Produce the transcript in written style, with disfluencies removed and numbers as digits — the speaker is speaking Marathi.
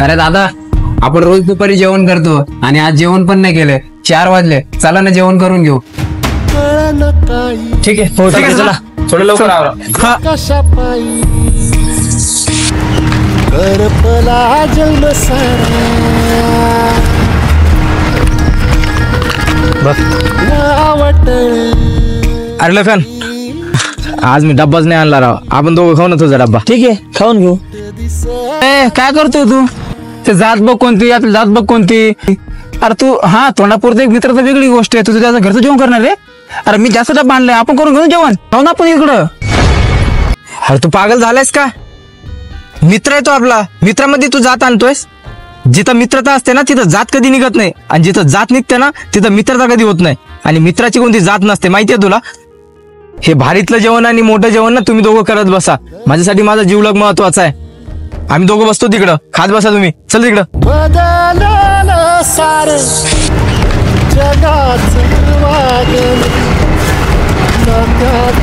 अरे दादा, आपण रोज दुपारी जेवण करतो आणि आज जेवण पण नाही केलं. 4 वाजले, चला ना जेवण करून घेऊ. ठीक आहे हो ठीक आहे चला थोडं लवकर आवरा. अरे लखन, आज मी डब्बाच नाही आणला राव. आपण दोघं खाऊ ना तुझा डब्बा. ठीक आहे खाऊन घेऊ. काय करतोय तू? ते जात बघ कोणती, आपली जात बघ कोणती. अरे तू हा तोंडापुरतं एक मित्र तर वेगळी गोष्ट आहे. तुझं त्याचं घरचं जेवण करणार रे. अरे मी जास्त डब्बा आणलाय, आपण करून घेऊ जेवण. खाऊ ना आपण इकडं. अरे तू पागल झालायस का? मित्र आहे तो आपला, मित्रामध्ये तू जात आणतोयस. जिथं मित्रता असते ना तिथं जात कधी निघत नाही, आणि जिथं जात निघते ना तिथं मित्रता कधी होत नाही. आणि मित्राची कोणती जात नसते माहितीये तुला. हे भारीतलं जेवण आणि मोठं जेवण ना तुम्ही दोघं करत बसा. माझ्यासाठी माझा जीवलग महत्वाचा आहे. आम्ही दोघं बसतो तिकडं, खात बसा तुम्ही. चल तिकडं. बदललं सारं जगाचं वागणं, नात्यात